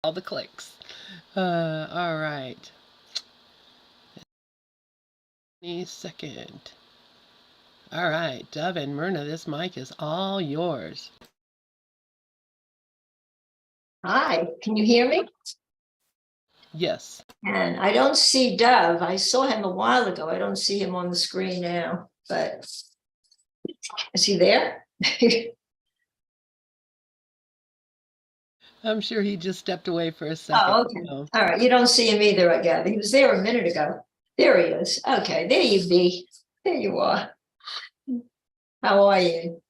all the clicks. All right. Any second. All right, Dove and Myrna, this mic is all yours. Hi, can you hear me? Yes. And I don't see Dove. I saw him a while ago. I don't see him on the screen now, but is he there? I'm sure he just stepped away for a second. Oh, okay. All right. You don't see him either, I gather. He was there a minute ago. There he is. Okay, there you be. There you are. How are you?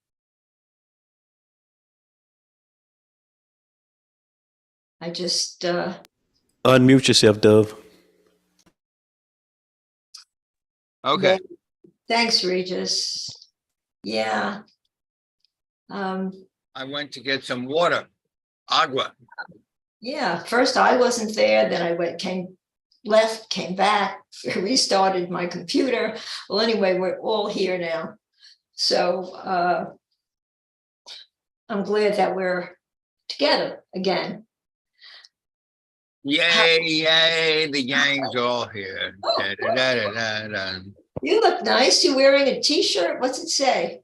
I just Unmute yourself, Dove. Okay. Thanks, Regis. Yeah. I went to get some water, agua. Yeah, first I wasn't there, then I came back, restarted my computer. Well, anyway, we're all here now. So I'm glad that we're together again. Yay, yay, the gang's all here. Da, da, da, da, da. You look nice. You're wearing a t-shirt. What's it say?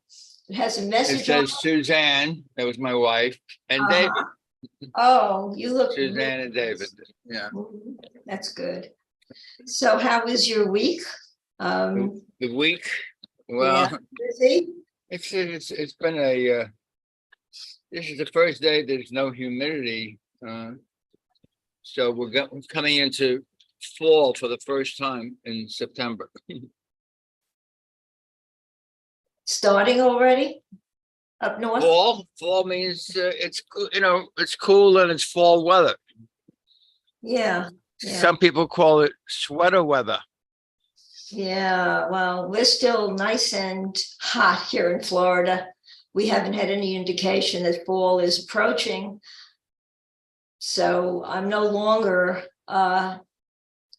It has a message. It says Suzanne, that was my wife, and David. Oh, you look Suzanne and David. Yeah. That's good. So how was your week? The week, well, yeah, busy? it's been a this is the first day there's no humidity, so we're coming into fall for the first time in September. Starting already up north? Fall means it's cool and it's fall weather. Yeah. Some people call it sweater weather. Yeah, well, we're still nice and hot here in Florida. We haven't had any indication that fall is approaching. So I'm no longer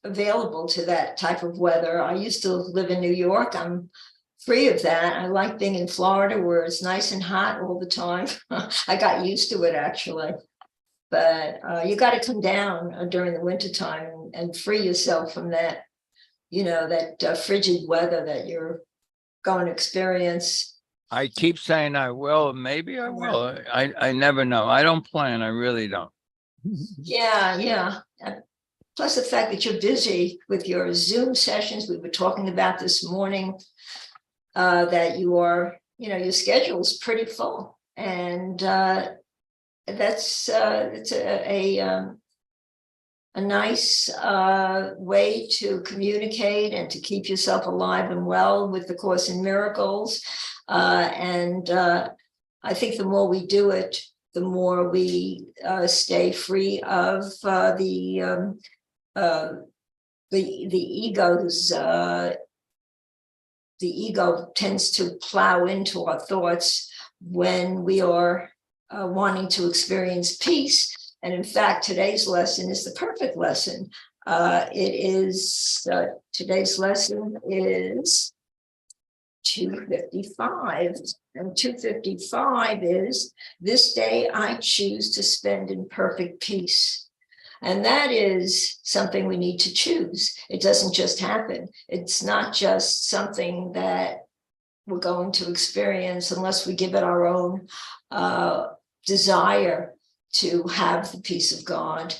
available to that type of weather. I used to live in New York. I'm free of that. I like being in Florida where it's nice and hot all the time. I got used to it, actually. But you got to come down during the wintertime and free yourself from that, that frigid weather that you're going to experience. I keep saying I will, maybe I will. I never know. I don't plan. I really don't. Yeah. Plus the fact that you're busy with your Zoom sessions. We were talking about this morning that you are, your schedule is pretty full. And it's a nice way to communicate and to keep yourself alive and well with the Course in Miracles. And I think the more we do it, the more we stay free of the egos. The ego tends to plow into our thoughts when we are wanting to experience peace. And in fact, today's lesson is the perfect lesson. Today's lesson is 255. And 255 is, this day I choose to spend in perfect peace. And that is something we need to choose. It doesn't just happen. It's not just something that we're going to experience unless we give it our own desire to have the peace of God.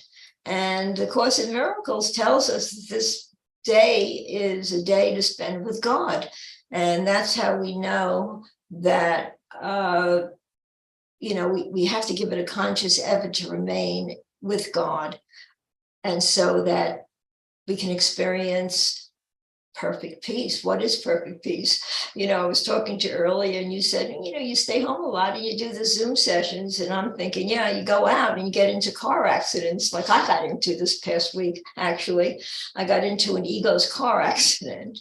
And the Course in Miracles tells us that this day is a day to spend with God. And that's how we know that, we have to give it a conscious effort to remain with God. And so that we can experience perfect peace. What is perfect peace? I was talking to you earlier and you said, you stay home a lot and you do the Zoom sessions. And I'm thinking, yeah, you go out and you get into car accidents. Like I got into this past week, actually. I got into an ego's car accident.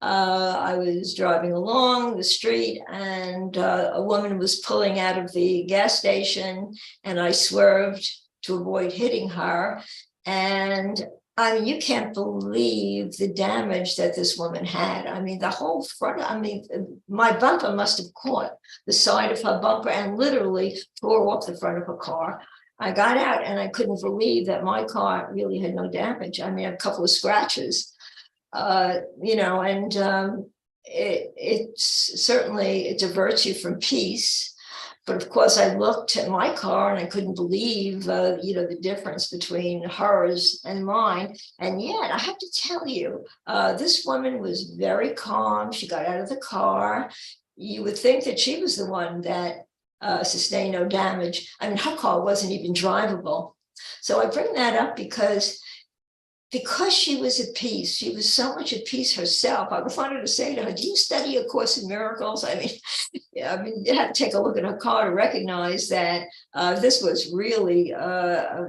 I was driving along the street and a woman was pulling out of the gas station and I swerved to avoid hitting her. And I mean, you can't believe the damage that this woman had. I mean, the whole front, my bumper must have caught the side of her bumper and literally tore off the front of her car. I got out and I couldn't believe that my car really had no damage. I mean, a couple of scratches, you know, and it's certainly, it diverts you from peace. But of course, I looked at my car and I couldn't believe, you know, the difference between hers and mine. And yet, I have to tell you, this woman was very calm. She got out of the car. You would think that she was the one that sustained no damage. I mean, her car wasn't even drivable. So I bring that up because she was at peace. She was so much at peace herself. I wanted to say to her, do you study A Course in Miracles? I mean, yeah, I mean, you have to take a look at her car to recognize that this was really a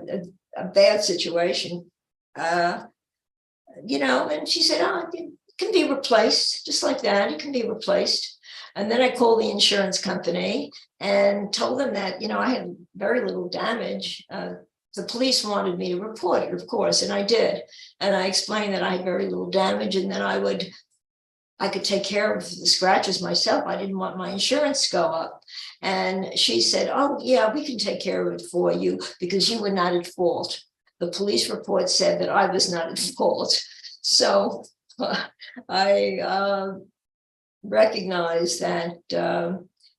bad situation. You know, and she said, oh, it can be replaced, just like that. It can be replaced. And then I called the insurance company and told them that, you know, I had very little damage. The police wanted me to report it, of course, and I did. And I explained that I had very little damage and that I could take care of the scratches myself. I didn't want my insurance to go up. And she said, oh, yeah, we can take care of it for you because you were not at fault. The police report said that I was not at fault. So I recognized that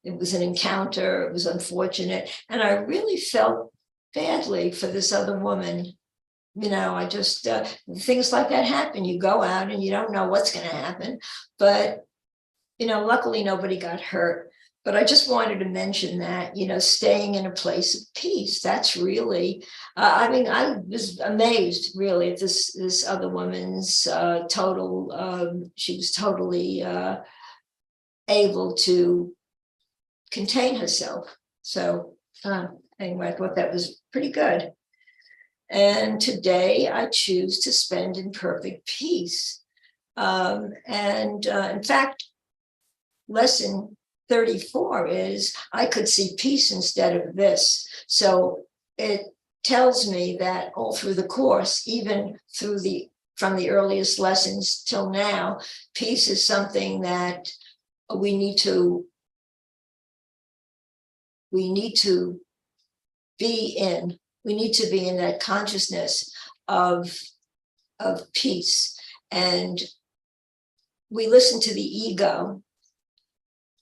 it was an encounter. It was unfortunate. And I really felt badly for this other woman. You know, I just, things like that happen. You go out and you don't know what's going to happen. But, you know, luckily nobody got hurt. But I just wanted to mention that, you know, staying in a place of peace, that's really, I mean, I was amazed really at this other woman's total, she was totally able to contain herself. So anyway, I thought that was pretty good. And today I choose to spend in perfect peace. In fact, lesson 34 is I could see peace instead of this. So it tells me that all through the course, even through from the earliest lessons till now, peace is something that we need to be in. We need to be in that consciousness of peace. And we listen to the ego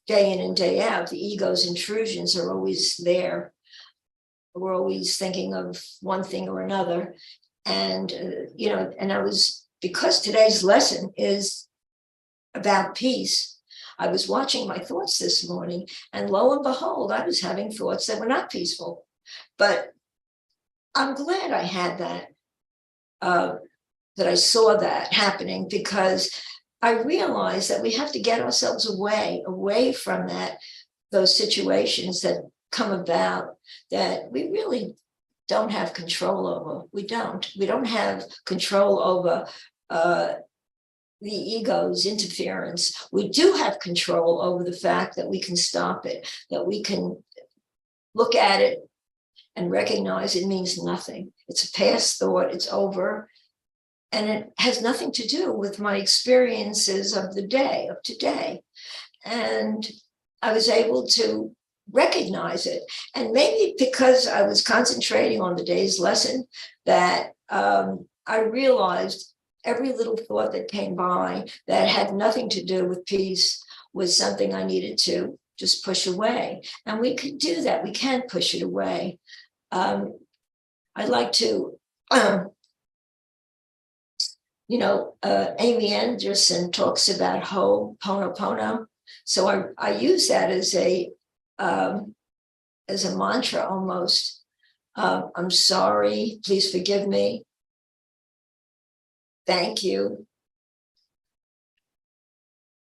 day in and day out. The ego's intrusions are always there. We're always thinking of one thing or another. And, you know, because today's lesson is about peace, I was watching my thoughts this morning, and lo and behold, I was having thoughts that were not peaceful. But I'm glad I had that, that I saw that happening, because I realized that we have to get ourselves away from those situations that come about that we really don't have control over. We don't have control over the ego's interference. We do have control over the fact that we can stop it, that we can look at it and recognize it means nothing. It's a past thought, it's over. And it has nothing to do with my experiences of today. And I was able to recognize it. And maybe because I was concentrating on the day's lesson, that I realized every little thought that came by that had nothing to do with peace was something I needed to just push away. And we could do that. We can push it away. I'd like to, Amy Anderson talks about Ho'oponopono. So I use that as a mantra almost. I'm sorry, please forgive me. Thank you.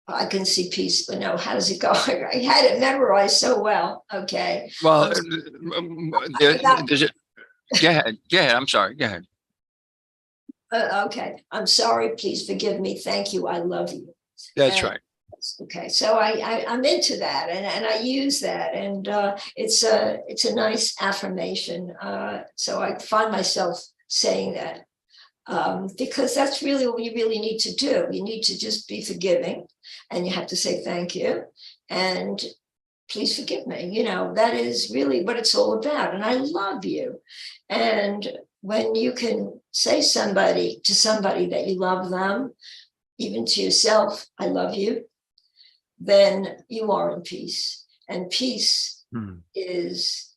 I can see peace, but no, how does it go? I had it memorized so well. Okay. Well, there's a, go ahead. I'm sorry. Go ahead. Okay. I'm sorry. Please forgive me. Thank you. I love you. That's right. Okay. So I'm into that, and I use that, and it's a nice affirmation. So I find myself saying that because that's really what you really need to do. You need to just be forgiving, and you have to say thank you. And please forgive me. That is really what it's all about. And I love you. And when you can say to somebody that you love them, even to yourself, I love you, then you are in peace. And peace is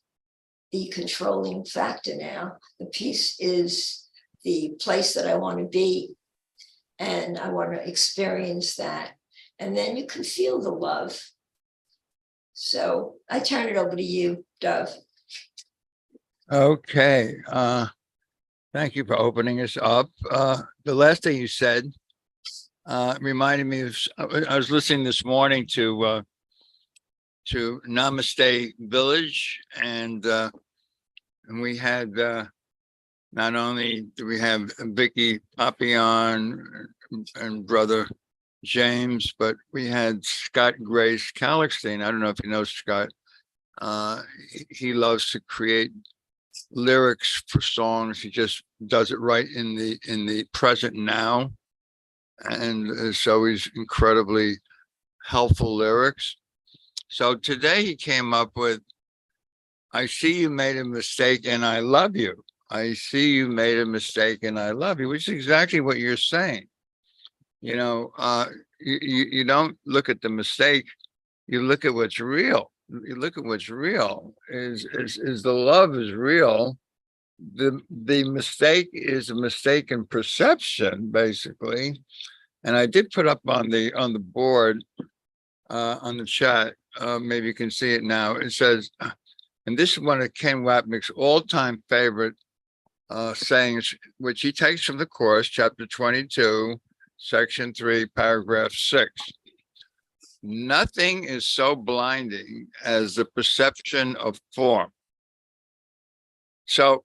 the controlling factor now. The peace is the place that I want to be. And I want to experience that. And then you can feel the love. So I turn it over to you, Dove. Okay. Thank you for opening us up. The last thing you said reminded me of, I was listening this morning to Namaste Village, and we had not only do we have Vicky Papillon and brother James, but we had Scott Grace Calixtine. I don't know if you know Scott. He loves to create lyrics for songs. He just does it right in the present now, and so he's incredibly helpful lyrics. So today he came up with, I see you made a mistake and I love you. I see you made a mistake and I love you, which is exactly what you're saying. You don't look at the mistake, you look at what's real. You look at what's real is the love is real. The mistake is a mistake in perception, basically. And I did put up on the board, on the chat, maybe you can see it now. It says, and this is one of Ken Wapnick's all-time favorite sayings, which he takes from the Course, chapter 22, section 3, paragraph 6. Nothing is so blinding as the perception of form. So,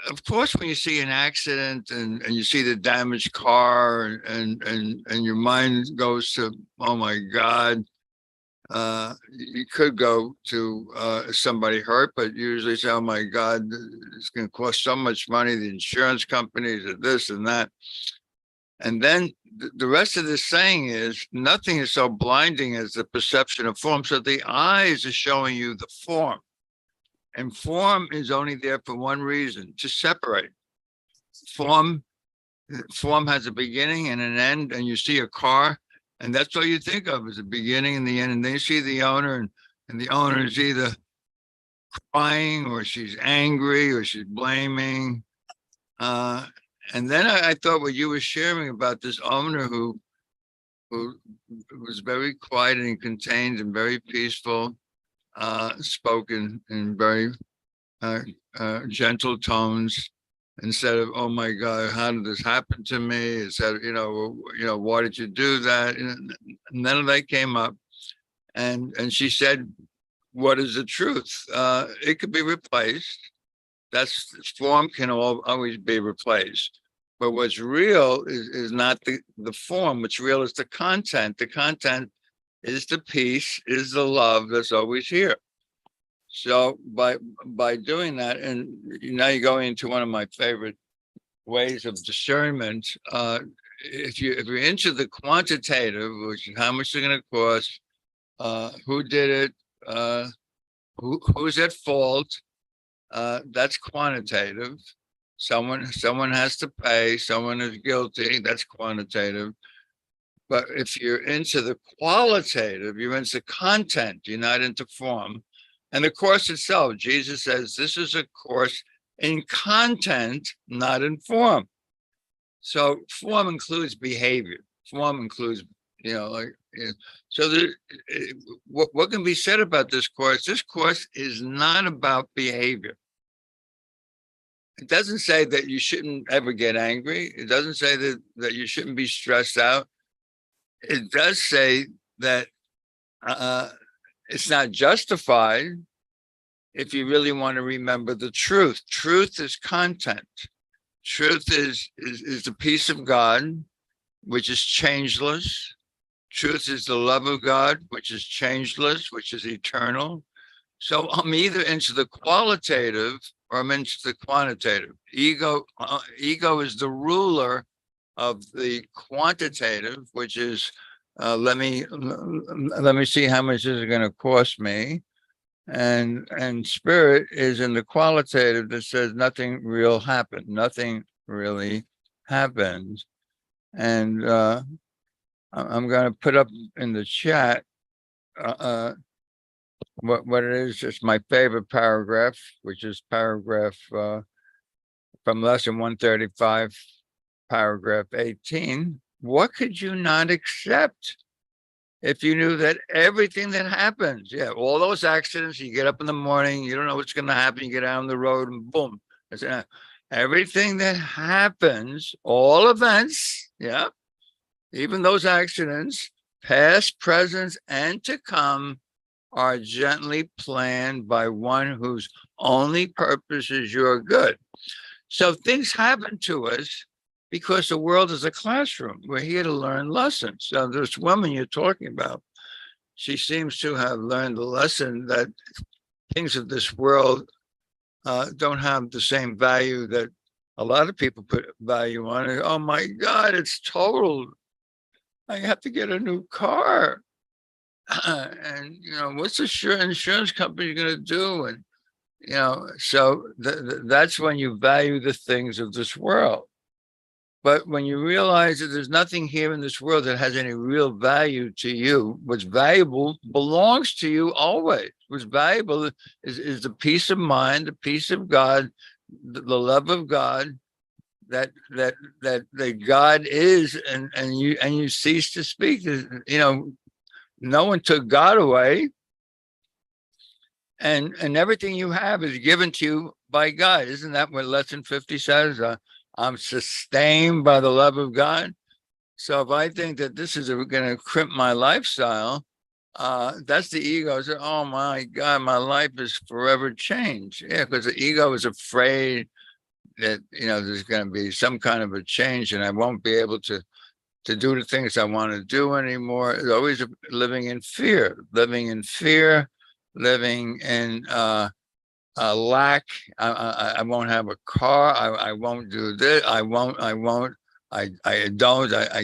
of course, when you see an accident and you see the damaged car and your mind goes to, oh my God, you could go to somebody hurt, but usually say, oh my God, it's going to cost so much money, the insurance companies, this and that. And then the rest of this saying is, nothing is so blinding as the perception of form. So the eyes are showing you the form. And form is only there for one reason, to separate. Form has a beginning and an end, and you see a car, and that's all you think of is the beginning and the end. And then you see the owner, and the owner is either crying or she's angry or she's blaming. And then I thought what you were sharing about this owner who was very quiet and contained and very peaceful, spoken in very gentle tones, instead of, oh my God, how did this happen to me? Instead of, why did you do that? And none of that came up. And she said, what is the truth? It could be replaced. That's form can always be replaced. But what's real is not the form. What's real is the content. The content is the peace, is the love that's always here. So by doing that, and now you're going into one of my favorite ways of discernment. If you're into the quantitative, which is how much they're going to cost, who did it, who's at fault, that's quantitative. Someone has to pay, someone is guilty, that's quantitative. But if you're into the qualitative, you're into content, you're not into form. And the Course itself, Jesus says, this is a course in content, not in form. So form includes behavior. Form includes, so what can be said about this course? This course is not about behavior. It doesn't say that you shouldn't ever get angry. It doesn't say that you shouldn't be stressed out. It does say that it's not justified if you really want to remember the truth. Truth is content. Truth is the peace of God, which is changeless. Truth is the love of God, which is changeless, which is eternal. So I'm either into the qualitative or I'm into the quantitative. Ego is the ruler of the quantitative, which is let me see how much this is going to cost me. And spirit is in the qualitative that says nothing real happened. Nothing really happened. And I'm going to put up in the chat what it is. It's my favorite paragraph, which is paragraph from lesson 135, paragraph 18. What could you not accept if you knew that everything that happens, all those accidents, you get up in the morning, you don't know what's going to happen, you get out on the road and boom, everything that happens, all events, even those accidents, past, present, and to come, are gently planned by one whose only purpose is your good. So things happen to us because the world is a classroom. We're here to learn lessons. So this woman you're talking about, she seems to have learned the lesson that things of this world don't have the same value that a lot of people put value on it. Oh my God, it's totaled. I have to get a new car. And, what's the insurance company going to do? And, so that's when you value the things of this world. But when you realize that there's nothing here in this world that has any real value to you, what's valuable belongs to you always. What's valuable is the peace of mind, the peace of God, the love of God, that God is, and you cease to speak. No one took God away, and everything you have is given to you by God. Isn't that what lesson 50 says? I'm sustained by the love of God. So if I think that this is going to crimp my lifestyle, that's the ego. So, oh my God, my life is forever changed. Yeah, because the ego is afraid that, there's going to be some kind of a change and I won't be able to do the things I want to do anymore. It's always living in fear, living in lack. I won't have a car. I won't do this. I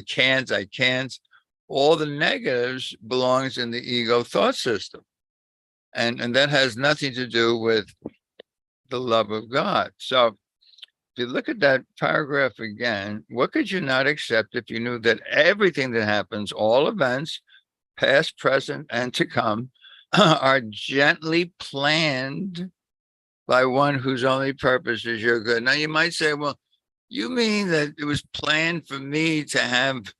can't. All the negatives belongs in the ego thought system. And that has nothing to do with the love of God. So if you look at that paragraph again, what could you not accept if you knew that everything that happens, all events, past, present, and to come, are gently planned by one whose only purpose is your good? Now you might say, well, you mean that it was planned for me to have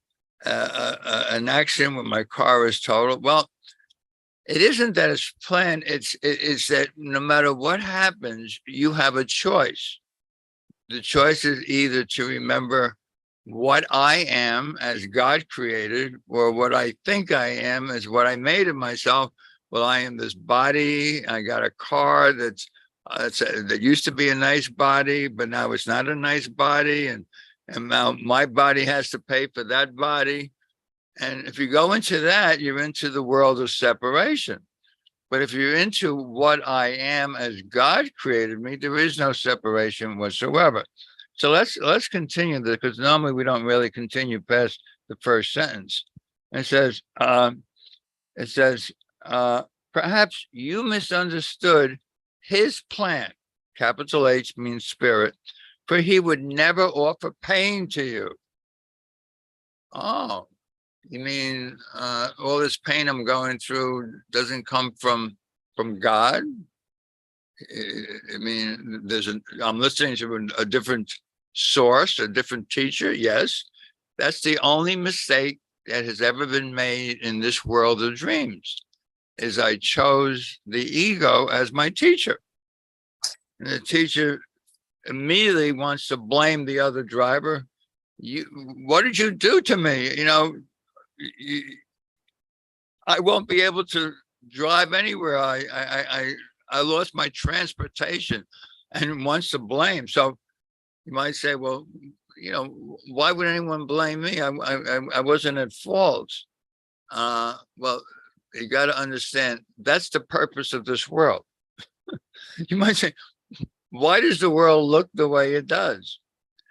an accident when my car is totaled? Well, it isn't that it's planned. It's that no matter what happens, you have a choice. The choice is either to remember what I am as God created, or what I think I am as what I made of myself. Well, I am this body. I got a car that used to be a nice body, but now it's not a nice body. And now my body has to pay for that body. And if you go into that, you're into the world of separation. But if you're into what I am as God created me, there is no separation whatsoever. So let's continue this, because normally we don't really continue past the first sentence. It says, perhaps you misunderstood his plan. Capital H means spirit, for he would never offer pain to you. Oh, you mean all this pain I'm going through doesn't come from God? I mean, I'm listening to a different source, a different teacher. Yes, that's the only mistake that has ever been made in this world of dreams, is I chose the ego as my teacher. And the teacher immediately wants to blame the other driver. What did you do to me? I won't be able to drive anywhere. I lost my transportation, and wants to blame. So you might say, well, why would anyone blame me? I wasn't at fault. Well, you got to understand, that's the purpose of this world. You might say, why does the world look the way it does?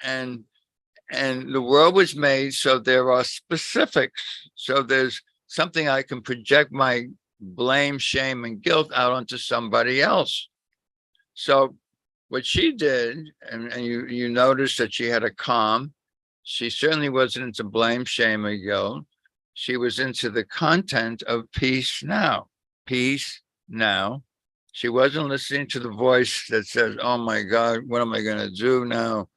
And And the world was made so there are specifics. So there's something I can project my blame, shame, and guilt out onto somebody else. So what she did, and you notice that she had a calm. She certainly wasn't into blame, shame, or guilt. She was into the content of peace now. Peace now. She wasn't listening to the voice that says, "Oh my God, what am I going to do now?"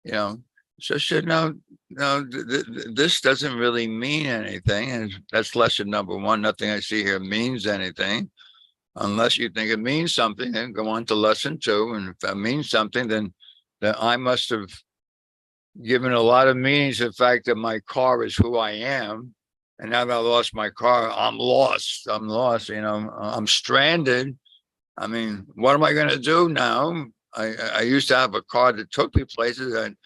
You know. So she said, "No, no, this doesn't really mean anything." And that's lesson number one. Nothing I see here means anything. Unless you think it means something, then go on to lesson two. And if that means something, then I must have given a lot of meaning to the fact that my car is who I am. And now that I lost my car, I'm lost. I'm lost. I'm stranded. I mean, what am I going to do now? I used to have a car that took me places, and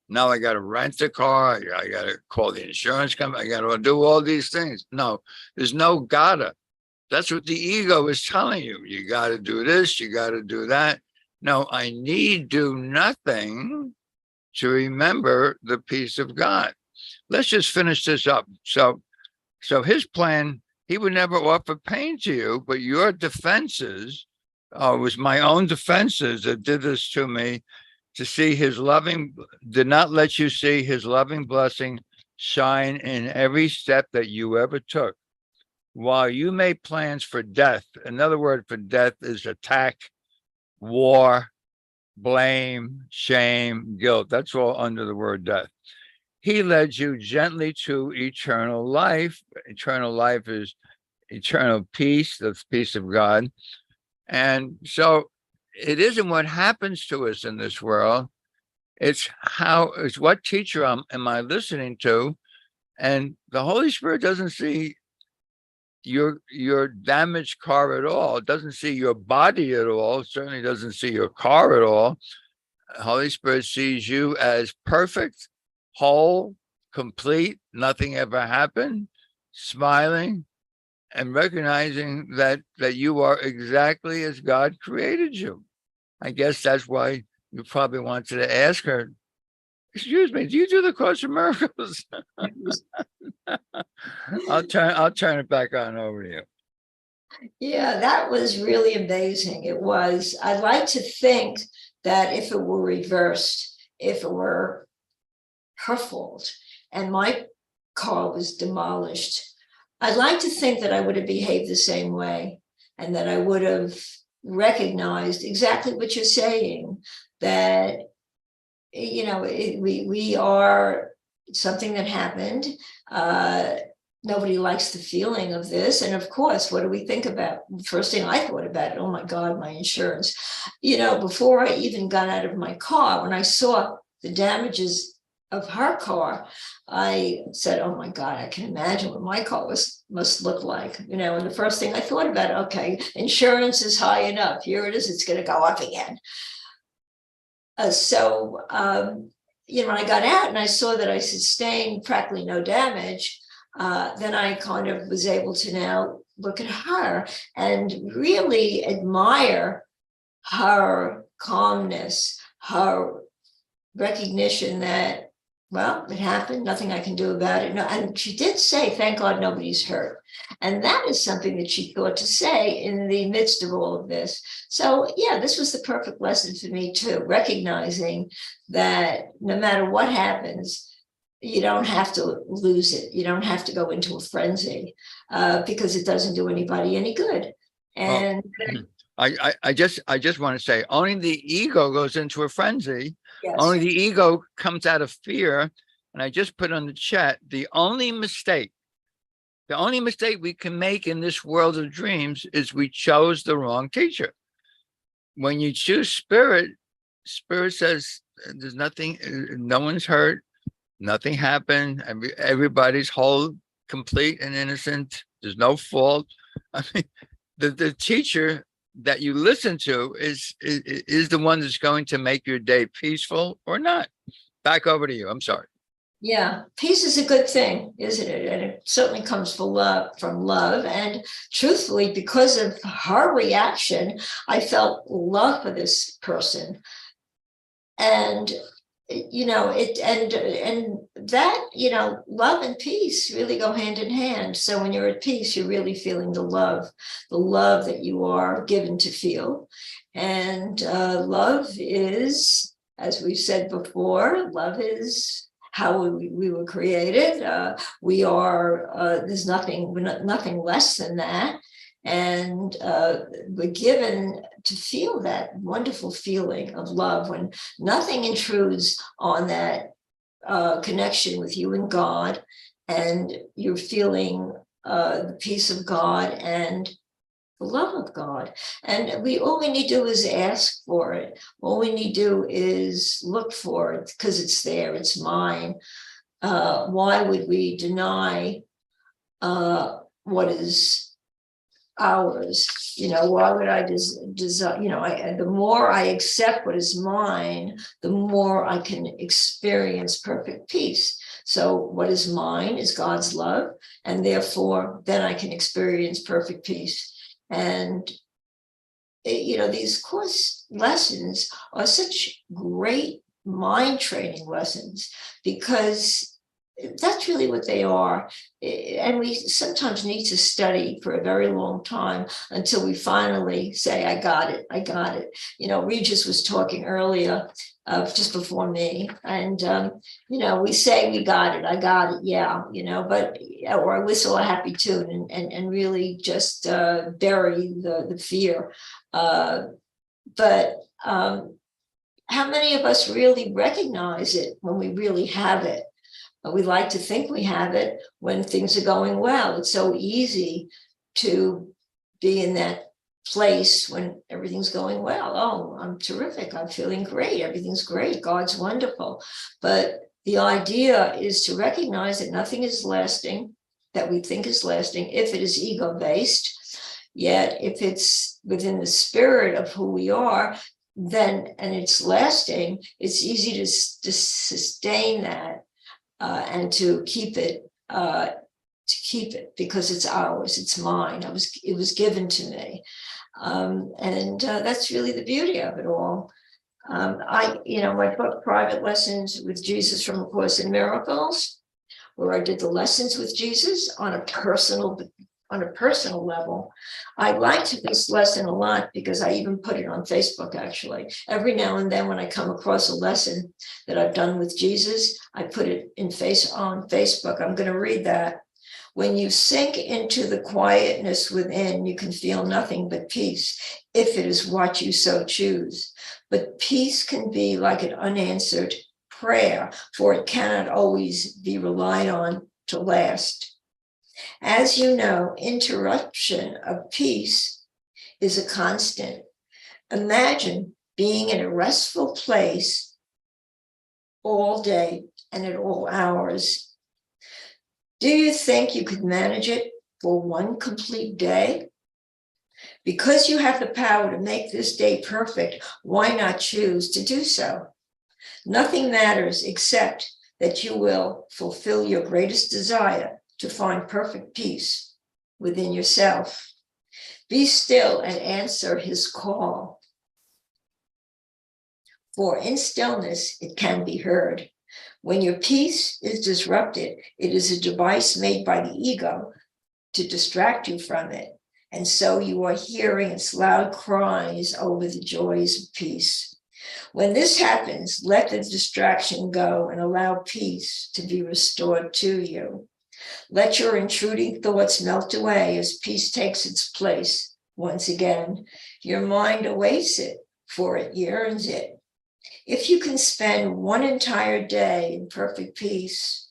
now I got to rent a car. I got to call the insurance company. I got to do all these things. No, there's no gotta. That's what the ego is telling you. You got to do this. You got to do that. No, I need do nothing to remember the peace of God. Let's just finish this up. So his plan, he would never offer pain to you, but your defenses, it was my own defenses that did this to me, to see his loving, did not let you see his loving blessing shine in every step that you ever took. While you made plans for death, another word for death is attack, war, blame, shame, guilt. That's all under the word death. He led you gently to eternal life. Eternal life is eternal peace, the peace of God. And so it isn't what happens to us in this world. It's what teacher am I listening to? And the Holy Spirit doesn't see your damaged car at all. It doesn't see your body at all. It certainly doesn't see your car at all. Holy Spirit sees you as perfect, whole, complete, nothing ever happened, smiling, and recognizing that you are exactly as God created you. I guess that's why you probably wanted to ask her, "Excuse me, do you do the Course in Miracles?" I'll turn it back on over to you. Yeah, that was really amazing. It was. I'd like to think that if it were reversed, if it were her fault and my car was demolished, I'd like to think that I would have behaved the same way, and that I would have recognized exactly what you're saying, that, we are something that happened. Nobody likes the feeling of this. And of course, what do we think about? First thing I thought about, oh my God, my insurance. Before I even got out of my car, when I saw the damages of her car, I said, oh my God, I can imagine what my car must look like. And the first thing I thought about, okay, insurance is high enough. Here it is, it's going to go up again. When I got out and I saw that I sustained practically no damage, then I kind of was able to now look at her and really admire her calmness, her recognition that, well, it happened, nothing I can do about it. No, and she did say, thank God nobody's hurt. And that is something that she thought to say in the midst of all of this. So yeah, this was the perfect lesson for me too, recognizing that no matter what happens, you don't have to lose it. You don't have to go into a frenzy because it doesn't do anybody any good. And I just want to say, only the ego goes into a frenzy. yes. Only the ego comes out of fear. And I just put on the chat, the only mistake we can make in this world of dreams is we chose the wrong teacher. When you choose spirit says there's nothing, no one's hurt, nothing happened, everybody's whole, complete, and innocent. There's no fault. I mean, the teacher that you listen to is the one that's going to make your day peaceful or not. Back over to you. I'm sorry. Yeah, peace is a good thing, isn't it? And it certainly comes from love. And truthfully, because of her reaction, I felt love for this person. And and that, love and peace really go hand in hand. So when you're at peace, you're really feeling the love that you are given to feel. And love is, as we've said before, love is how we were created. We are, there's nothing less than that. And we're given to feel that wonderful feeling of love when nothing intrudes on that connection with you and God, and you're feeling the peace of God and the love of God. And all we need to do is ask for it. All we need to do is look for it, because it's there, it's mine. Why would we deny what is ours? Why would I desire? The more I accept what is mine, the more I can experience perfect peace. So what is mine is God's love, and therefore then I can experience perfect peace. And these course lessons are such great mind training lessons, because that's really what they are. And we sometimes need to study for a very long time until we finally say, I got it. Regis was talking earlier, just before me. And, we say we got it, I got it, yeah, or I whistle a happy tune and really just bury the fear. But how many of us really recognize it when we really have it? We like to think we have it when things are going well. It's so easy to be in that place when everything's going well. Oh, I'm terrific. I'm feeling great. Everything's great. God's wonderful. But the idea is to recognize that nothing is lasting that we think is lasting if it is ego-based. Yet if it's within the spirit of who we are, then, and it's lasting, it's easy to sustain that. And to keep it because it's ours, it's mine. It was given to me, and that's really the beauty of it all. My book, Private Lessons with Jesus from A Course in Miracles, where I did the lessons with Jesus on a personal level. I liked this lesson a lot because I even put it on Facebook, actually. Every now and then when I come across a lesson that I've done with Jesus, I put it on Facebook. I'm going to read that. When you sink into the quietness within, you can feel nothing but peace, if it is what you so choose. But peace can be like an unanswered prayer, for it cannot always be relied on to last. As you know, interruption of peace is a constant. Imagine being in a restful place all day and at all hours. Do you think you could manage it for one complete day? Because you have the power to make this day perfect, why not choose to do so? Nothing matters except that you will fulfill your greatest desire to find perfect peace within yourself. Be still and answer his call. For in stillness, it can be heard. When your peace is disrupted, it is a device made by the ego to distract you from it. And so you are hearing its loud cries over the joys of peace. When this happens, let the distraction go and allow peace to be restored to you. Let your intruding thoughts melt away as peace takes its place once again. Your mind awaits it, for it yearns it. If you can spend one entire day in perfect peace,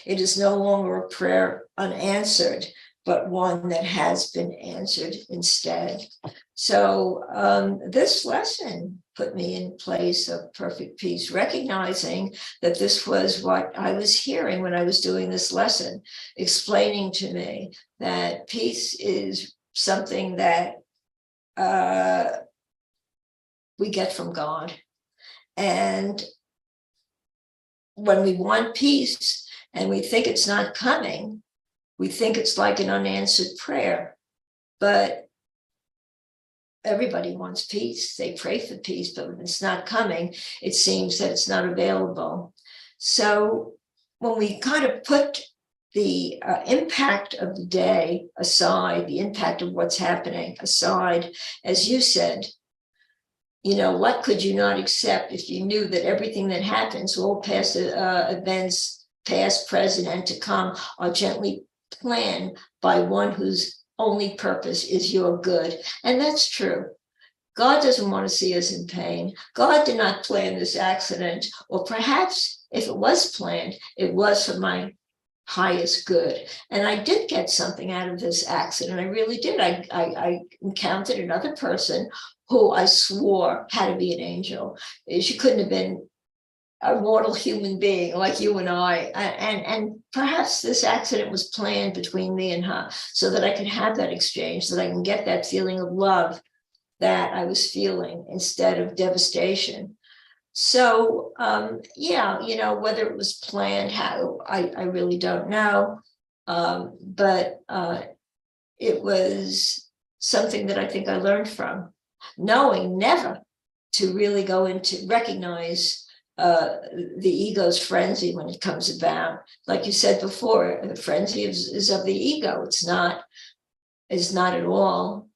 it is no longer a prayer unanswered, but one that has been answered instead. So this lesson put me in place of perfect peace, recognizing that this was what I was hearing when I was doing this lesson, explaining to me that peace is something that we get from God. And when we want peace and we think it's not coming, we think it's like an unanswered prayer. But everybody wants peace. They pray for peace, but when it's not coming, it seems that it's not available. So when we kind of put the impact of the day aside, the impact of what's happening aside, as you said, what could you not accept if you knew that everything that happens, all past events, past, present, and to come, are gently planned by one whose only purpose is your good? And that's true. God doesn't want to see us in pain. God did not plan this accident, or perhaps if it was planned, it was for my highest good. And I did get something out of this accident. I really did. I encountered another person who I swore had to be an angel. She couldn't have been a mortal human being like you and I. And perhaps this accident was planned between me and her so that I could have that exchange, so that I can get that feeling of love that I was feeling instead of devastation. So, whether it was planned, how, I really don't know. But it was something that I think I learned from, knowing never to really go into recognize the ego's frenzy when it comes about. Like you said before, the frenzy is of the ego. It's not at all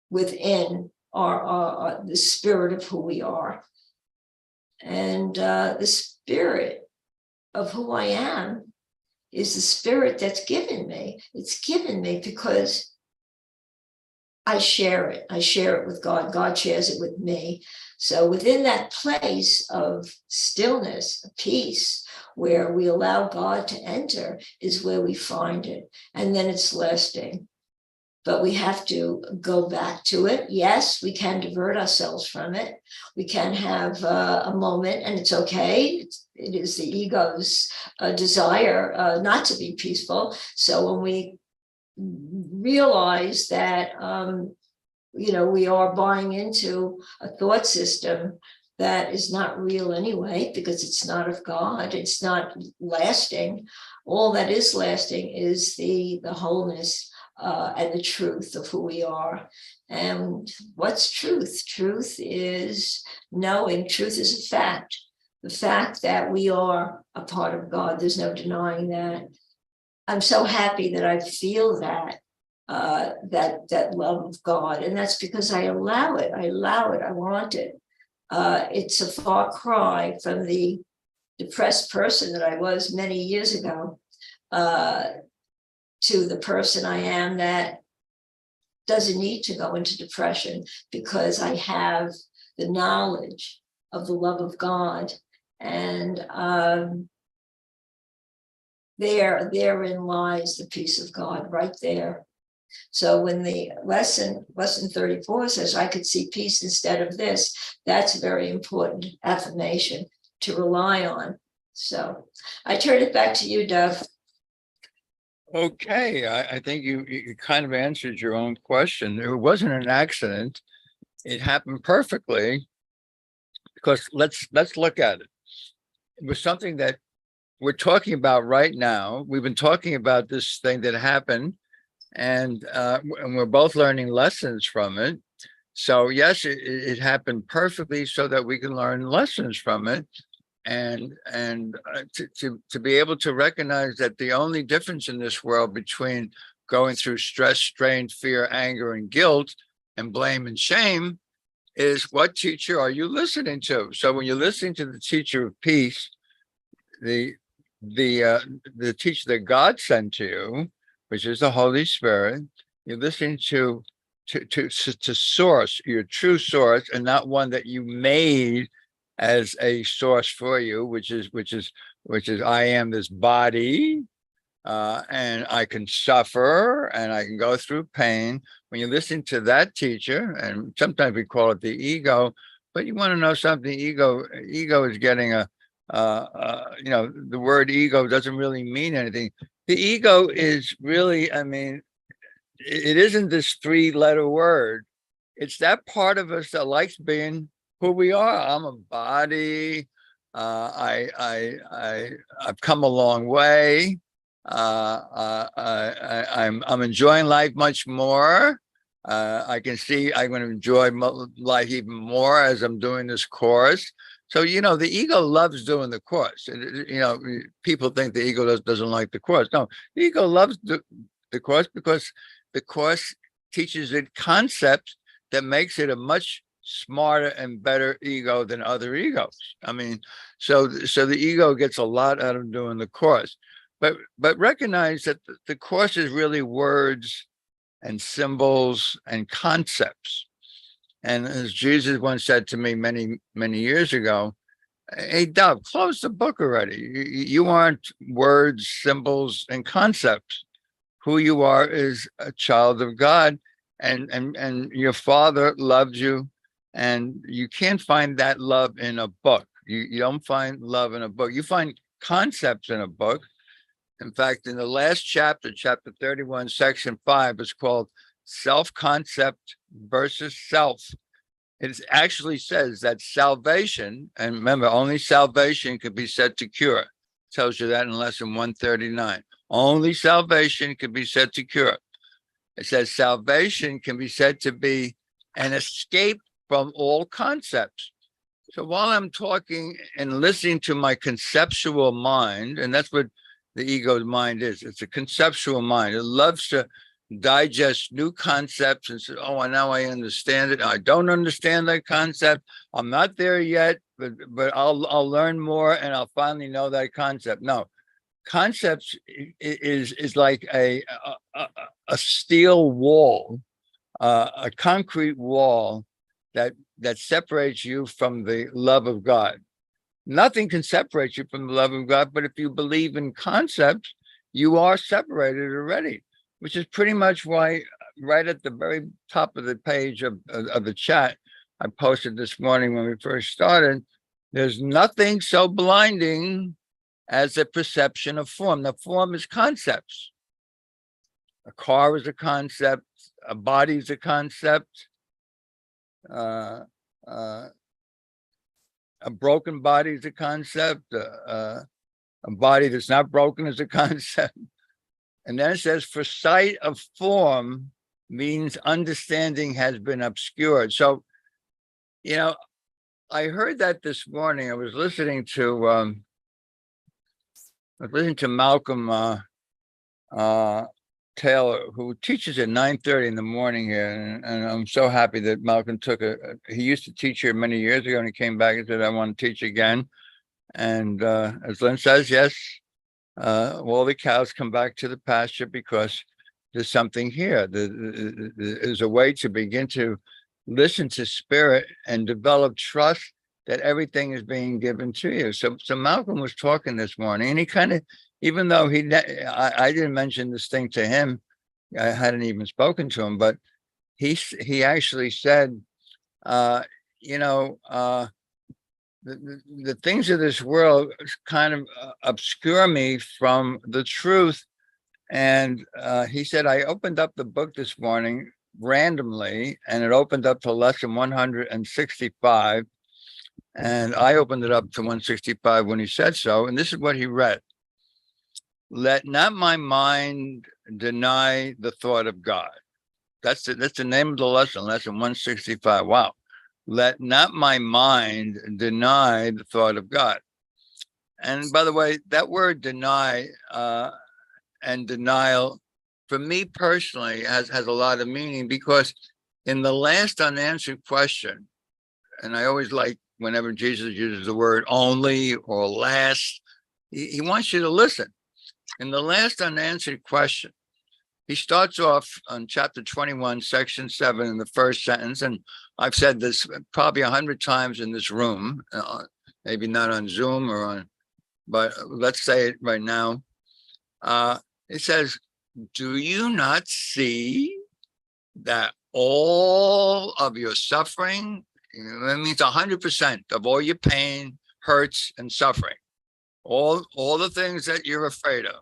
within our the spirit of who we are. And the spirit of who I am is the spirit that's given me. It's given me because I share it. I share it with God. God shares it with me. So within that place of stillness, peace, where we allow God to enter, is where we find it. And then it's lasting. But we have to go back to it. Yes, we can divert ourselves from it. We can have a moment, and it's okay. It is the ego's desire not to be peaceful. So when we realize that, we are buying into a thought system that is not real anyway, because it's not of God, it's not lasting. All that is lasting is the wholeness and the truth of who we are. And what's truth? Truth is knowing. Truth is a fact. The fact that we are a part of God. There's no denying that. I'm so happy that I feel that love of God, and that's because I allow it. I want it. It's a far cry from the depressed person that I was many years ago to the person I am that doesn't need to go into depression, because I have the knowledge of the love of God. And therein lies the peace of God, right there. So when the lesson 34 says, I could see peace instead of this, that's a very important affirmation to rely on. So I turn it back to you, Dov. Okay, I think you kind of answered your own question. It wasn't an accident. It happened perfectly, because let's look at it. It was something that we're talking about right now. We've been talking about this thing that happened, and we're both learning lessons from it. So yes, it happened perfectly so that we can learn lessons from it. And to be able to recognize that the only difference in this world between going through stress, strain, fear, anger, and guilt, and blame and shame, is what teacher are you listening to? So when you're listening to the teacher of peace, the teacher that God sent to you, which is the Holy Spirit, you're listening to source, your true source, and not one that you made as a source for you, which is I am this body, and I can suffer and I can go through pain. When you're listening to that teacher, and sometimes we call it the ego, but you want to know something, ego is getting the word ego doesn't really mean anything. The ego is really, it isn't this 3-letter word. It's that part of us that likes being who we are. I'm a body. I've come a long way. I'm enjoying life much more. I can see I'm going to enjoy life even more as I'm doing this course. So, the ego loves doing the course. People think the ego doesn't like the course. No, the ego loves the course because the course teaches it concepts that makes it a much smarter and better ego than other egos. I mean, so the ego gets a lot out of doing the course, but recognize that the course is really words and symbols and concepts. And as Jesus once said to me many, many years ago, hey, Dove, close the book already. You aren't words, symbols, and concepts. Who you are is a child of God, and your Father loves you, and you can't find that love in a book. You don't find love in a book. You find concepts in a book. In fact, in the last chapter, chapter 31, section 5, is called Self-Concept versus Self. It actually says that salvation, and remember, only salvation can be said to cure. It tells you that in lesson 139. Only salvation can be said to cure. It says salvation can be said to be an escape from all concepts. So while I'm talking and listening to my conceptual mind, and that's what the ego's mind is, it's a conceptual mind. It loves to digest new concepts and say, oh, now I understand it. I don't understand that concept. I'm not there yet, but I'll learn more and I'll finally know that concept. No, concepts is like a steel wall, a concrete wall that separates you from the love of God. Nothing can separate you from the love of God, but if you believe in concepts, you are separated already, which is pretty much why right at the very top of the page of the chat I posted this morning when we first started, there's nothing so blinding as the perception of form. The form is concepts. A car is a concept, a body is a concept, a broken body is a concept, a body that's not broken is a concept. And then it says, for sight of form means understanding has been obscured. So, I heard that this morning. I was listening to Malcolm Taylor, who teaches at 9:30 in the morning here, and I'm so happy that Malcolm he used to teach here many years ago, and he came back and said, I want to teach again. And as Lynn says, yes, all the cows come back to the pasture because there's something here. There's a way to begin to listen to spirit and develop trust that everything is being given to you. So Malcolm was talking this morning, and he kind of, even though I didn't mention this thing to him, I hadn't even spoken to him, but he actually said, the things of this world kind of obscure me from the truth. And he said, I opened up the book this morning randomly, and it opened up to lesson 165. And I opened it up to 165 when he said so. And this is what he read. Let not my mind deny the thought of God. That's the name of the lesson 165. Wow. Let not my mind deny the thought of God. And by the way, that word deny and denial, for me personally, has a lot of meaning, because in the last unanswered question, and I always like whenever Jesus uses the word only or last, he wants you to listen. In the last unanswered question, he starts off on chapter 21, section 7, in the first sentence. And I've said this probably 100 times in this room, maybe not on Zoom but let's say it right now. It says, do you not see that all of your suffering, that means 100% of all your pain, hurts, and suffering, all the things that you're afraid of,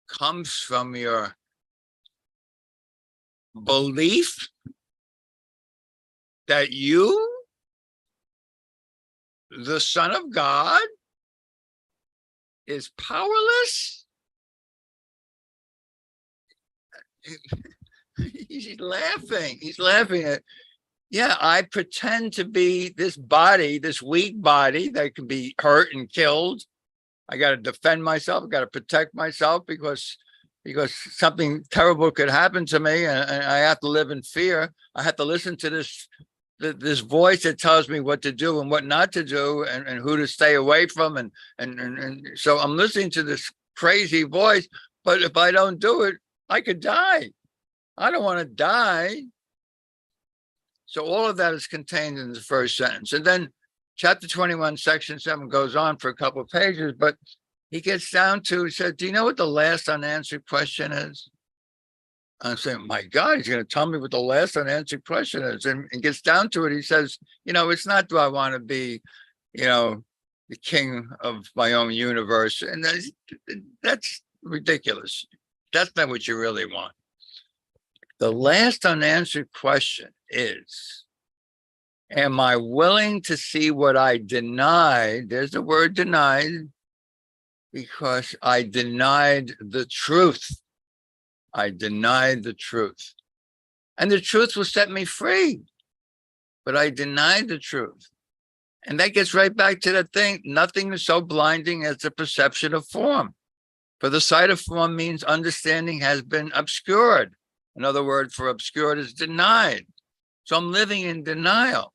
comes from your belief that you, the Son of God, is powerless? He's laughing. He's laughing at, yeah, I pretend to be this body, this weak body that can be hurt and killed. I got to defend myself. I got to protect myself because something terrible could happen to me, and I have to live in fear. I have to listen to this voice that tells me what to do and what not to do, and who to stay away from, and so I'm listening to this crazy voice. But if I don't do it, I could die. I don't want to die. So all of that is contained in the first sentence. And then chapter 21, section 7 goes on for a couple of pages, but he gets down to, he said, do you know what the last unanswered question is? I'm saying, my God, he's going to tell me what the last unanswered question is. And gets down to it. He says, it's not, do I want to be, the king of my own universe? And that's ridiculous. That's not what you really want. The last unanswered question is, am I willing to see what I denied? There's the word denied, because I denied the truth. I denied the truth. And the truth will set me free. But I denied the truth. And that gets right back to that thing. Nothing is so blinding as the perception of form. For the sight of form means understanding has been obscured. Another word for obscured is denied. So I'm living in denial.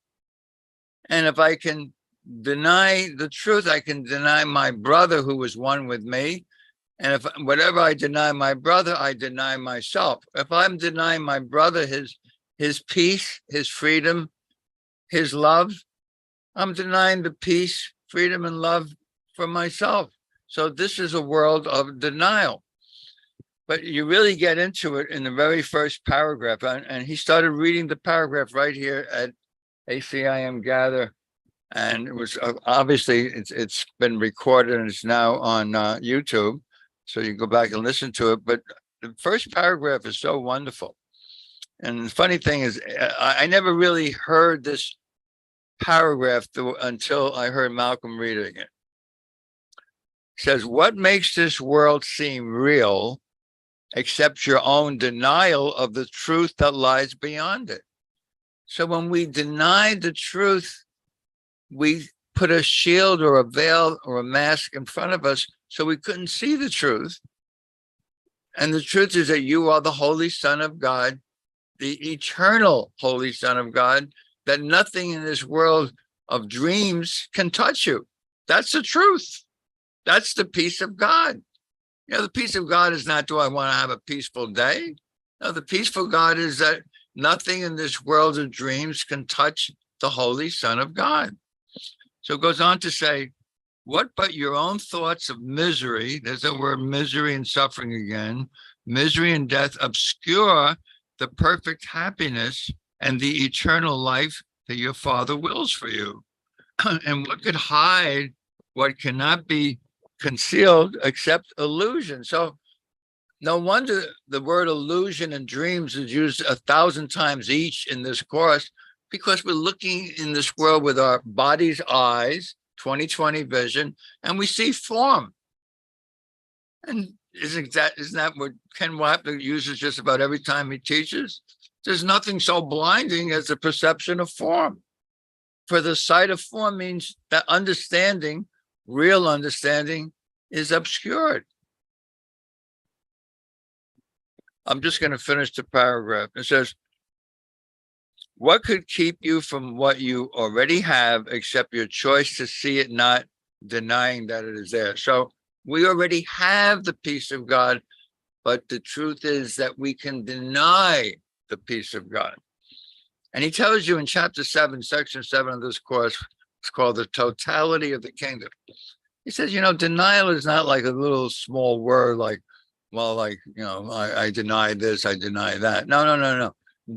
And if I can deny the truth, I can deny my brother who was one with me. And if whatever I deny my brother, I deny myself. If I'm denying my brother his peace, his freedom, his love, I'm denying the peace, freedom, and love for myself. So this is a world of denial. But you really get into it in the very first paragraph. And he started reading the paragraph right here at ACIM Gather. And it was obviously it's been recorded and it's now on YouTube. So you go back and listen to it. But the first paragraph is so wonderful. And the funny thing is, I never really heard this paragraph until I heard Malcolm reading it. It says, what makes this world seem real except your own denial of the truth that lies beyond it? So when we deny the truth, we put a shield or a veil or a mask in front of us so we couldn't see the truth. And the truth is that you are the Holy Son of God, the eternal Holy Son of God, that nothing in this world of dreams can touch you. That's the truth. That's the peace of God. The peace of God is not, do I want to have a peaceful day? No, the peaceful God is that nothing in this world of dreams can touch the Holy Son of God. So it goes on to say, what but your own thoughts of misery, there's the word misery and suffering again, misery and death obscure the perfect happiness and the eternal life that your Father wills for you? And what could hide what cannot be concealed except illusion? So no wonder the word illusion and dreams is used 1,000 times each in this course, because we're looking in this world with our body's eyes, 20/20 vision, and we see form. And isn't that what Ken Wapner uses just about every time he teaches? There's nothing so blinding as the perception of form. For the sight of form means that understanding, real understanding, is obscured. I'm just going to finish the paragraph. It says, what could keep you from what you already have except your choice to see it, not denying that it is there? So we already have the peace of God, but the truth is that we can deny the peace of God. And he tells you in chapter 7, section 7 of this course, it's called the totality of the kingdom. He says, denial is not like a little small word like, well, I deny this, I deny that. No.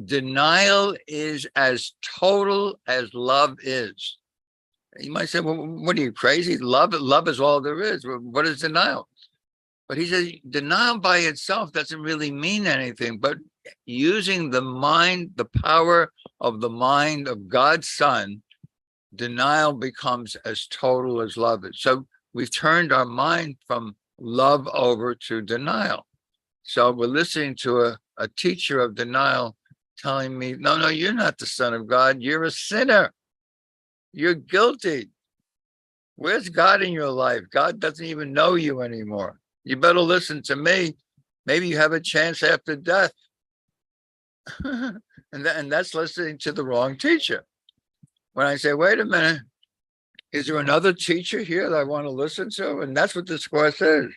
Denial is as total as love is. You might say, well, what are you, crazy? Love is all there is. What is denial? But he says denial by itself doesn't really mean anything, but using the mind, the power of the mind of God's Son, denial becomes as total as love is. So we've turned our mind from love over to denial. So we're listening to a teacher of denial telling me, no, you're not the son of God. You're a sinner. You're guilty. Where's God in your life? God doesn't even know you anymore. You better listen to me. Maybe you have a chance after death. and that's listening to the wrong teacher. When I say, wait a minute, is there another teacher here that I want to listen to? And that's what this course is.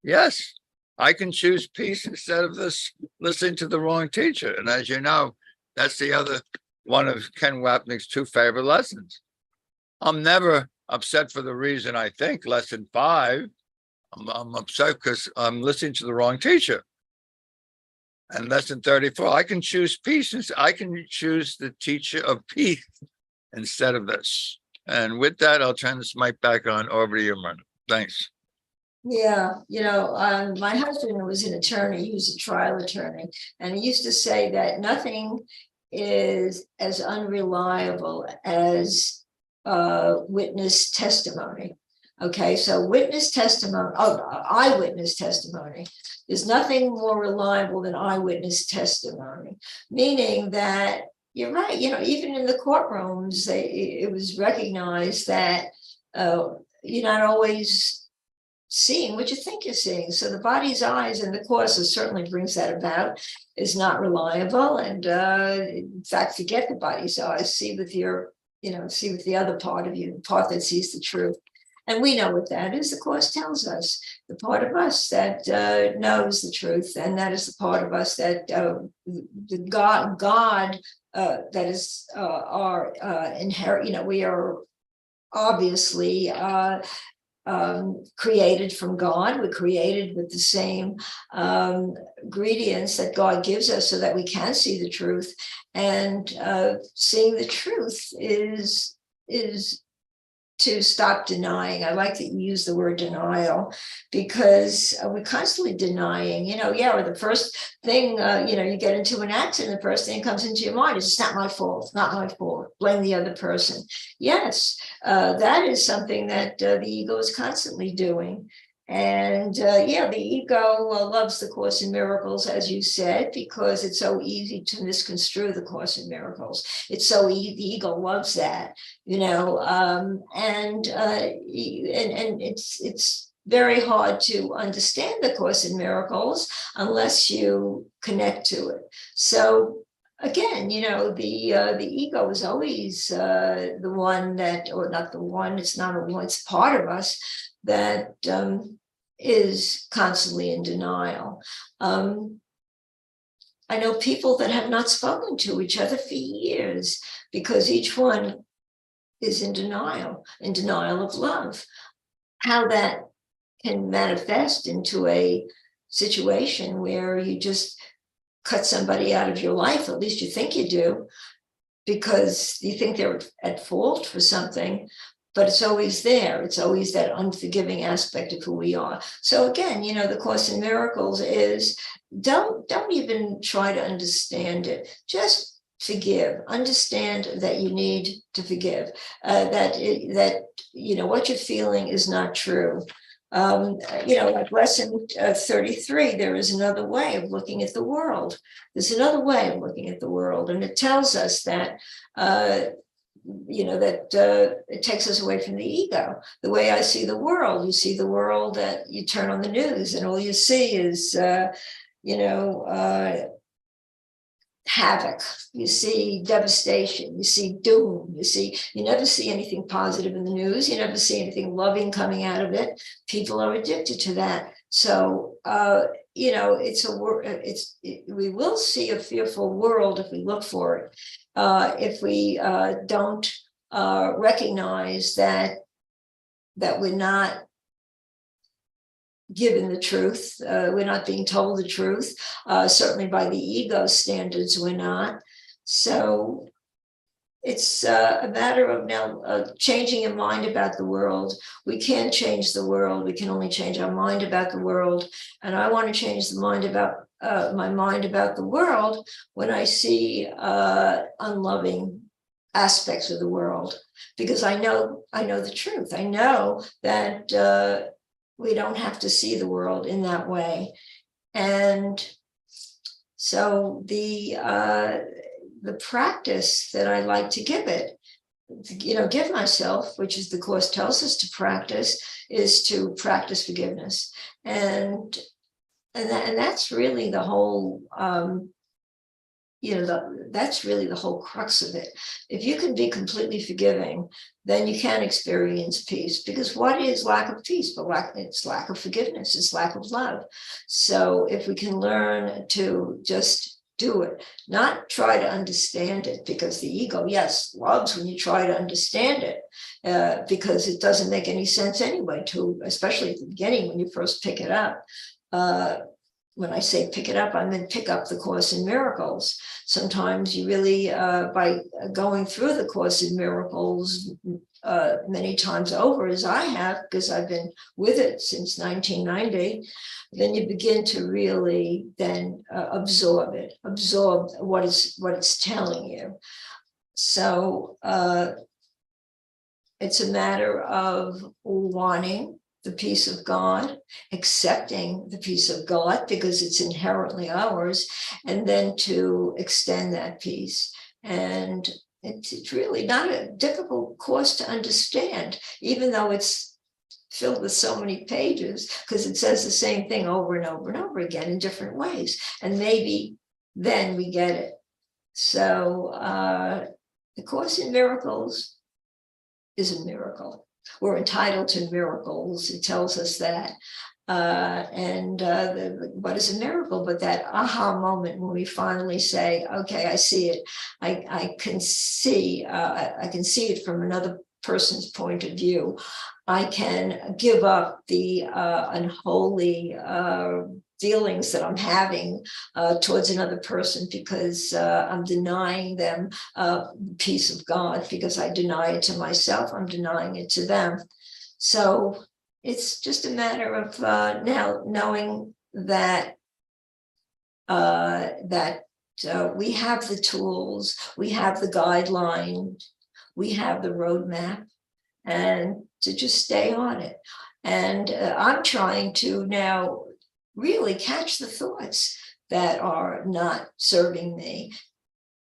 Yes, I can choose peace instead of this listening to the wrong teacher. And as you know, that's the other one of Ken Wapnick's 2 favorite lessons. I'm never upset for the reason I think, lesson 5. I'm upset because I'm listening to the wrong teacher. And lesson 34, I can choose peace. I can choose the teacher of peace instead of this. And with that, I'll turn this mic back on over to you, Myrna. Thanks. Yeah, my husband was an attorney. He was a trial attorney, and he used to say that nothing is as unreliable as witness testimony. Okay, so witness testimony, eyewitness testimony. There's nothing more reliable than eyewitness testimony, meaning that you're right. Even in the courtrooms, it was recognized that you're not always seeing what you think you're seeing. So the body's eyes, and the course certainly brings that about, is not reliable. And in fact, forget the body's eyes. See with the other part of you, the part that sees the truth. And we know what that is. The course tells us the part of us that knows the truth, and that is the part of us that the God that is our inherent. We are obviously created from God. We're created with the same ingredients that God gives us so that we can see the truth. And seeing the truth is to stop denying. I like that you use the word denial, because we're constantly denying, the first thing, you get into an accident, the first thing that comes into your mind is, it's not my fault, it's not my fault, blame the other person. Yes, that is something that the ego is constantly doing. And the ego loves the Course in Miracles, as you said, because it's so easy to misconstrue the Course in Miracles. It's so easy. The ego loves that, and it's very hard to understand the Course in Miracles unless you connect to it. So again, the ego is always the one that, or not the one, it's not a one, it's part of us that is constantly in denial. I know people that have not spoken to each other for years because each one is in denial of love. How that can manifest into a situation where you just cut somebody out of your life, at least you think you do, because you think they're at fault for something. But it's always there. It's always that unforgiving aspect of who we are. So again, the Course in Miracles is, don't even try to understand it. Just forgive. Understand that you need to forgive. That what you're feeling is not true. Like lesson 33, there is another way of looking at the world. There's another way of looking at the world, and it tells us that. It takes us away from the ego. The way I see the world, you see the world that you turn on the news and all you see is, havoc. You see devastation. You see doom. You never see anything positive in the news. You never see anything loving coming out of it. People are addicted to that. So, we will see a fearful world if we look for it. If we don't recognize that we're not given the truth, we're not being told the truth, certainly by the ego standards, we're not. So it's a matter of now changing your mind about the world. We can't change the world. We can only change our mind about the world. And I want to change the mind about my mind about the world when I see unloving aspects of the world, because I know the truth. I know that we don't have to see the world in that way. And So the practice that I like to give it, give myself, which is the Course tells us to practice, is to practice forgiveness. And that's really the whole, that's really the whole crux of it. If you can be completely forgiving, then you can experience peace. Because what is lack of peace? But it's lack of forgiveness, it's lack of love. So if we can learn to just do it, not try to understand it, because the ego, yes, loves when you try to understand it, because it doesn't make any sense anyway, especially at the beginning when you first pick it up. When I say pick it up, I mean pick up the Course in Miracles. Sometimes you really, by going through the Course in Miracles many times over, as I have, because I've been with it since 1990, then you begin to really then absorb what it's telling you. So it's a matter of wanting the peace of God, accepting the peace of God because it's inherently ours, and then to extend that peace. And it's really not a difficult course to understand, even though it's filled with so many pages, because it says the same thing over and over and over again in different ways. And maybe then we get it. So the Course in Miracles is a miracle. We're entitled to miracles. It tells us that. What is a miracle but that aha moment when we finally say, okay, I see it. I can see it from another person's point of view. I can give up the unholy feelings that I'm having towards another person because I'm denying them the peace of God. Because I deny it to myself, I'm denying it to them. So it's just a matter of now knowing that we have the tools, we have the guidelines, we have the roadmap, and to just stay on it. And I'm trying to now really catch the thoughts that are not serving me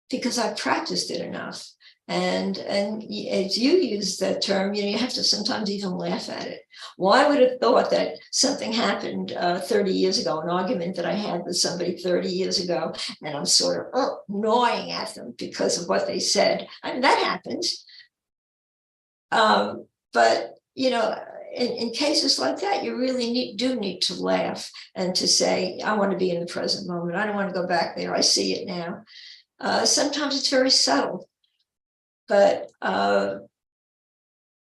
because I've practiced it enough. And as you use that term, you have to sometimes even laugh at it. Why would have thought that something happened 30 years ago, an argument that I had with somebody 30 years ago, and I'm sort of gnawing at them because of what they said. I mean, that happens. But, in cases like that, you really do need to laugh and to say, I want to be in the present moment. I don't want to go back there. I see it now. Sometimes it's very subtle. But,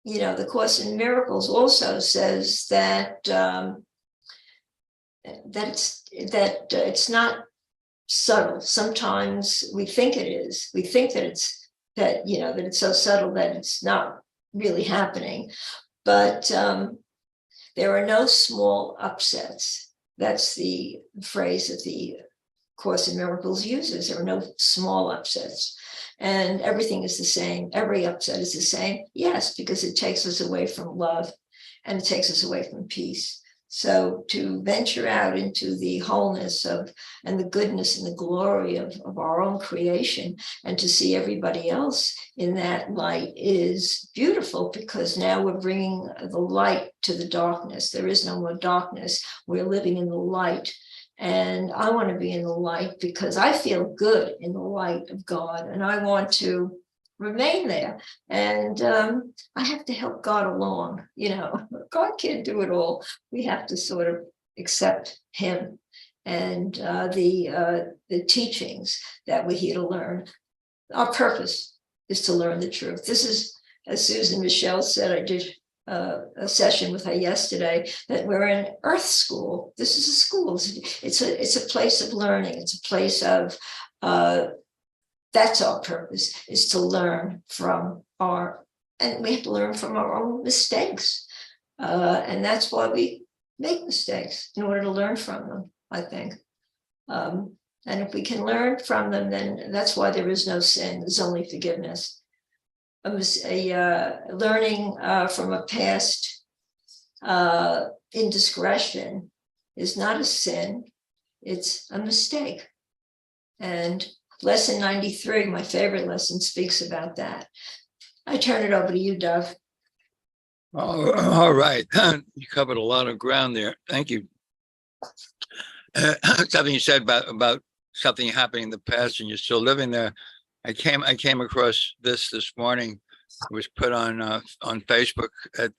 the Course in Miracles also says that it's not subtle. Sometimes we think it is. We think that it's so subtle that it's not really happening. But there are no small upsets. That's the phrase that the Course in Miracles uses. There are no small upsets. And everything is the same. Every upset is the same. Yes, because it takes us away from love and it takes us away from peace. So to venture out into the wholeness and the goodness and the glory of our own creation and to see everybody else in that light is beautiful, because now we're bringing the light to the darkness. There is no more darkness. We're living in the light. And I want to be in the light because I feel good in the light of God, and I want to remain there. And I have to help God along. God can't do it all. We have to sort of accept him and the teachings that we're here to learn. Our purpose is to learn the truth. This is, as Susan Michelle said, I did a session with her yesterday, that we're in Earth School. This is a school. It's a place of learning. It's a place of that's our purpose, is to learn from and we have to learn from our own mistakes. And that's why we make mistakes, in order to learn from them, I think. And if we can learn from them, then that's why there is no sin. There's only forgiveness. Learning from a past indiscretion is not a sin. It's a mistake. And lesson 93, my favorite lesson, speaks about that. I turn it over to you, Dove. All right. You covered a lot of ground there. Thank you. Something you said about something happening in the past and you're still living there. I came across this morning. It was put on Facebook at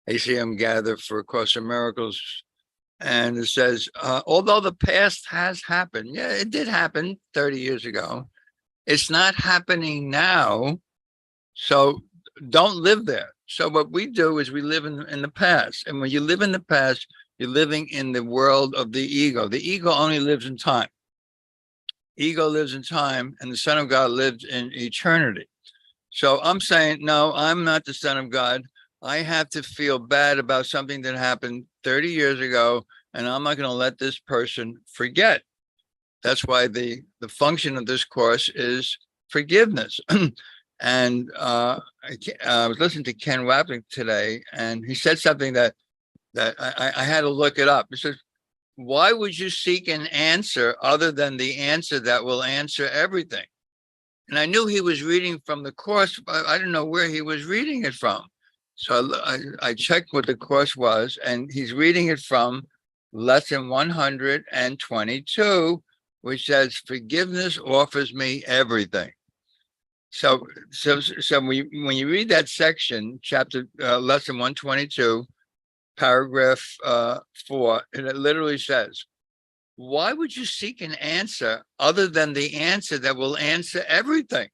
ACIM Gather for A Course in Miracles. And it says, although the past has happened, yeah, it did happen 30 years ago. It's not happening now. So don't live there. So what we do is we live in the past. And when you live in the past, you're living in the world of the ego. The ego only lives in time. Ego lives in time, and the Son of God lives in eternity. So I'm saying, no, I'm not the Son of God. I have to feel bad about something that happened 30 years ago, and I'm not going to let this person forget. That's why the function of this course is forgiveness. And I was listening to Ken Wapnick today, and he said something that I had to look it up. He says, why would you seek an answer other than the answer that will answer everything? And I knew he was reading from the course, but I didn't know where he was reading it from. So I checked what the course was, and he's reading it from lesson 122, which says, forgiveness offers me everything. So when you read that section, chapter lesson 122, paragraph 4, and it literally says, why would you seek an answer other than the answer that will answer everything?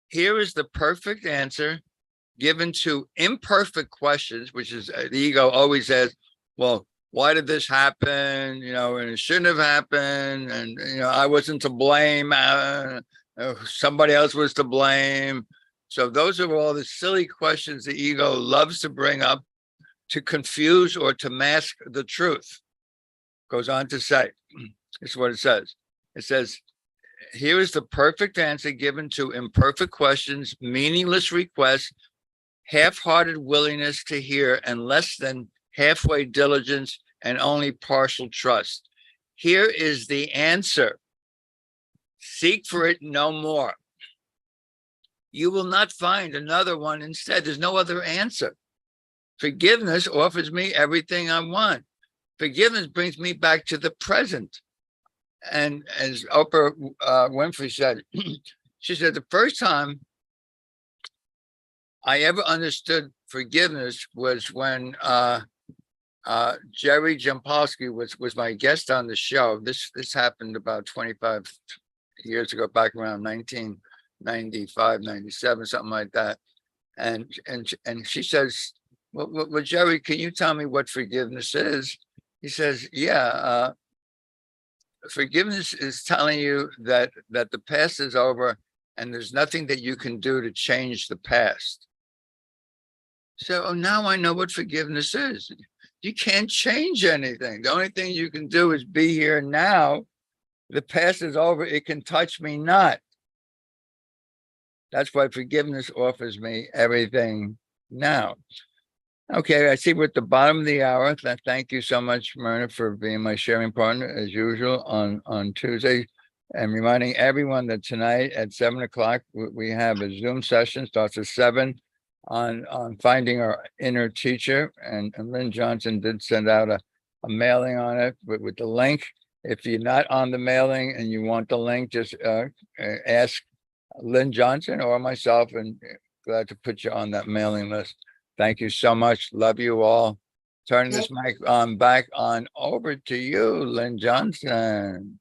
Here is the perfect answer given to imperfect questions, which is the ego always says, well, why did this happen? And it shouldn't have happened. And, I wasn't to blame. Somebody else was to blame. So those are all the silly questions the ego loves to bring up to confuse or to mask the truth. Goes on to say, this is what it says. It says, here is the perfect answer given to imperfect questions, meaningless requests, half-hearted willingness to hear, and less than halfway diligence and only partial trust. Here is the answer. Seek for it no more. You will not find another one instead. There's no other answer. Forgiveness offers me everything I want. Forgiveness brings me back to the present. And as Oprah Winfrey said, she said, the first time I ever understood forgiveness was when Jerry Jampolsky was my guest on the show. This happened about 25 years ago, back around 1995, 97, something like that. And she says, well, Jerry, can you tell me what forgiveness is? He says, yeah, forgiveness is telling you that the past is over and there's nothing that you can do to change the past. So now I know what forgiveness is. You can't change anything. The only thing you can do is be here now. The past is over. It can touch me not. That's why forgiveness offers me everything now. Okay, I see we're at the bottom of the hour. Thank you so much, Myrna, for being my sharing partner as usual on Tuesday. And reminding everyone that tonight at 7 o'clock, we have a Zoom session, starts at 7, on finding our inner teacher. And Lynn Johnson did send out a mailing on it with the link. If you're not on the mailing and you want the link, just ask Lynn Johnson or myself, and glad to put you on that mailing list. Thank you so much. Love you all. Turning this mic back on over to you, Lynn Johnson.